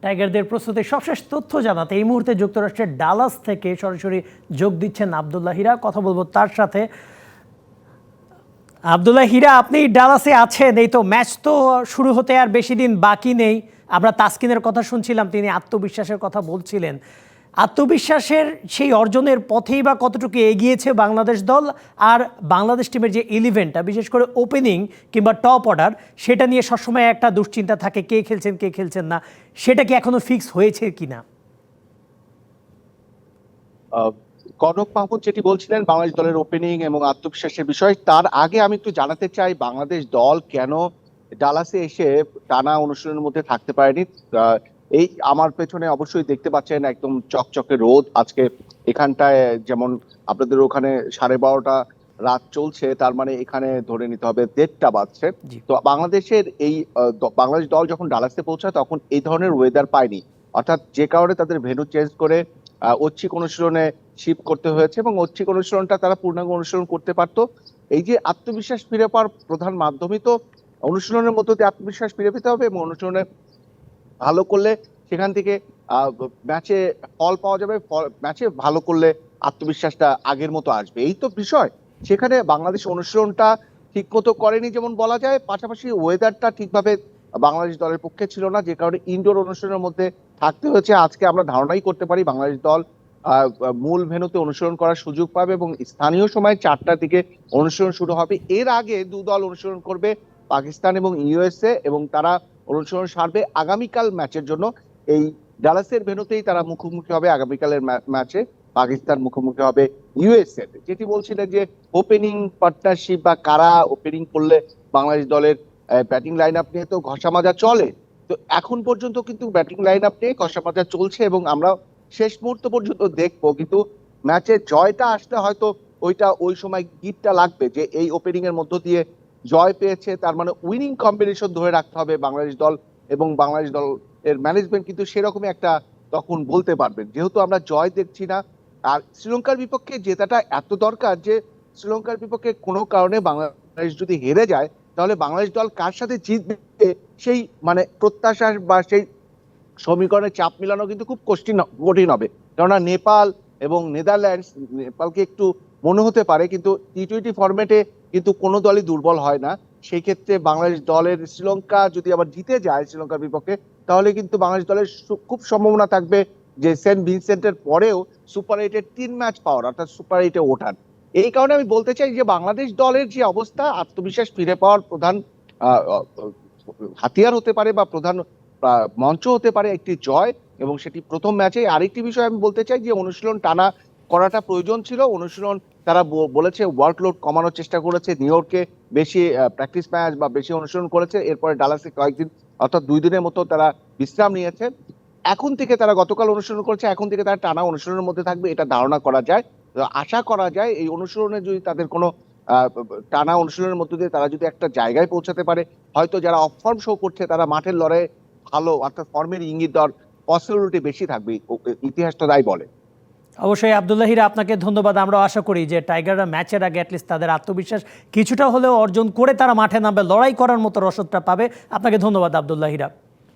টাইগারদের প্রস্তুতির সবশেষ তথ্য জানাতে এই মুহূর্তে যুক্তরাষ্ট্রের ডালাস থেকে সরাসরি যোগ দিচ্ছেন আব্দুল্লাহ হীরা। কথা বলবো তার সাথে। আব্দুল্লাহ হীরা, আপনি ডালাসে আছেন, এই তো ম্যাচ তো শুরু হতে আর বেশি দিন বাকি নেই। আমরা তাসকিনের কথা শুনছিলাম, তিনি আত্মবিশ্বাসের কথা বলছিলেন। আত্মবিশ্বাসের সেই অর্জনের পথেই বা কতটুকু এগিয়েছে বাংলাদেশ দল, আর বাংলাদেশ টিমের যে ইলেভেনটা, বিশেষ করে ওপেনিং কিংবা টপ অর্ডার, সেটা নিয়ে সবসময় একটা দুশ্চিন্তা থাকে, কে খেলছেন কে খেলছেন না, সেটা কি এখনো ফিক্স হয়েছে কিনা? কনক মাহমুদ যেটি বলছিলেন বাংলাদেশ দলের ওপেনিং এবং আত্মবিশ্বাসের বিষয়, তার আগে আমি একটু জানাতে চাই বাংলাদেশ দল কেন ডালাসে এসে টানা অনুশীলনের মধ্যে থাকতে পারেনি। এই আমার পেছনে অবশ্যই দেখতে পাচ্ছেন একদম চকচকে রোদ আজকে এখানটায়, যেমন আপনাদের ওখানে 12:30 রাত চলছে, তার মানে এখানে ধরে নিতে হবে 1:30 বাজছে। তো বাংলাদেশের এই বাংলাদেশ দল যখন ডালাসে পৌঁছায় তখন এই ধরনের ওয়েদার পায়নি, অর্থাৎ যে কারণে তাদের ভেন্যু চেঞ্জ করে ঐচ্ছিক অনুশীলনে শিফট করতে হয়েছে এবং ঐচ্ছিক অনুশীলনটা তারা পূর্ণাঙ্গ অনুশীলন করতে পারতো। এই যে আত্মবিশ্বাস ফিরে পাওয়ার প্রধান মাধ্যমই তো অনুশীলনের মধ্য দিয়ে আত্মবিশ্বাস ফিরে পেতে হবে, এবং অনুশীলনে ভালো করলে সেখান থেকে ম্যাচে ফল পাওয়া যাবে, ম্যাচে ভালো করলে আত্মবিশ্বাসটা আগের মতো আসবে, এই তো বিষয়। সেখানে বাংলাদেশ অনুশীলনটা ঠিক মতো করেনি যেমন বলা যায়, পাশাপাশি ওয়েদারটা ঠিকভাবে বাংলাদেশ দলের পক্ষে ছিল না, যে কারণে ইনডোর অনুশীলনের মধ্যে থাকতে হয়েছে। আজকে আমরা ধারণাই করতে পারি বাংলাদেশ দল মূল ভেন্যুতে অনুশীলন করার সুযোগ পাবে এবং স্থানীয় সময় 4টার দিকে অনুশীলন শুরু হবে। এর আগে দু দল অনুশীলন করবে, পাকিস্তান এবং ইউএসএ, এবং তারা অনুশীলন সারবে আগামীকাল ম্যাচের জন্য। এই ডালাসের ভেন্যুতেই তারা মুখোমুখি হবে আগামীকালের ম্যাচে। পাকিস্তান মুখোমুখি হবে ইউএসএ। যেটি বলছিলেন যে ওপেনিং পার্টনারশিপ বা কারা ওপেনিং করলে বাংলাদেশ দলের ব্যাটিং লাইন আপ নিয়ে তো ঘষা মাজা চলে। তো এখন পর্যন্ত কিন্তু ব্যাটিং লাইন আপ নিয়ে ঘষা মাজা চলছে এবং আমরা শেষ মুহূর্ত পর্যন্ত দেখবো, কিন্তু ম্যাচে জয়টা আসলে হয়তো ওই সময় গিটটা লাগবে যে এই ওপেনিং এর মধ্য দিয়ে জয় পেয়েছে, তার মানে উইনিং কম্বিনেশন ধরে রাখতে হবে বাংলাদেশ দল, এবং বাংলাদেশ দল এর ম্যানেজমেন্ট কিন্তু সেরকমই একটা তখন বলতে পারবেন, যেহেতু আমরা জয় দেখছি না। আর শ্রীলঙ্কার বিপক্ষে জেতাটা এত দরকার যে শ্রীলঙ্কার বিপক্ষে কোনো কারণে বাংলাদেশ যদি হেরে যায় তাহলে বাংলাদেশ দল কার সাথে জিতবে সেই মানে প্রত্যাশা বা সেই সমীকরণে চাপ মিলানো কিন্তু খুব কঠিন হবে। কেননা নেপাল এবং নেদারল্যান্ডস, নেপালকে একটু মনে হতে পারে কিন্তু টি-20 ফরম্যাটে কিন্তু কোনো দলই দুর্বল হয় না। সেই ক্ষেত্রে বাংলাদেশ দলের শ্রীলঙ্কা যদি আবার জিতে যায় শ্রীলঙ্কার বিপক্ষে, তাহলে কিন্তু বাংলাদেশ দলের খুব সম্ভাবনা থাকবে যে সেন্ট ভিনসেন্টের পরেও সুপার 8-এর 3 ম্যাচ পাওয়ার, অর্থাৎ সুপার 8-এ ওঠার। এই কারণে আমি বলতে চাই যে বাংলাদেশ দলের যে অবস্থা, আত্মবিশ্বাস ফিরে পাওয়ার প্রধান হাতিয়ার হতে পারে বা প্রধান মঞ্চ হতে পারে একটি জয়, এবং সেটি প্রথম ম্যাচে। আরেকটি বিষয় আমি বলতে চাই যে অনুশীলন টানা করাটা প্রয়োজন ছিল। অনুশীলন তারা বলেছে ওয়ার্কলোড কমানোর চেষ্টা করেছে, নিউ ইয়র্কে বেশি প্র্যাকটিস ম্যাচ বা বেশি অনুশীলন করেছে, এরপরে ডালাসে কয়েকদিন অর্থাৎ 2 দিনের মতো তারা বিশ্রাম নিয়েছে। এখন থেকে তারা গতকাল অনুশীলন করেছে, এখন থেকে তারা টানা অনুশীলনের মধ্যে থাকবে, এটা ধারণা করা যায়। আশা করা যায় এই অনুশীলনে যদি তাদের কোনো টানা অনুশীলনের মধ্যে দিয়ে তারা যদি একটা জায়গায় পৌঁছাতে পারে, হয়তো যারা অফ ফর্ম শো করছে তারা মাঠের লড়াইয়ে ভালো, অর্থাৎ ফর্মের ইঙ্গিত দেওয়ার পসিবিলিটি বেশি থাকবে, ইতিহাসটা তাই বলে। অবশ্যই আব্দুল্লাহ হীরা, আপনাকে ধন্যবাদ। আমরা আশা করি যে টাইগাররা ম্যাচের আগে অ্যাটলিস্ট তাদের আত্মবিশ্বাস কিছুটা হলেও অর্জন করে তারা মাঠে নামবে, লড়াই করার মতো রসদটা পাবে। আপনাকে ধন্যবাদ আব্দুল্লাহ হীরা।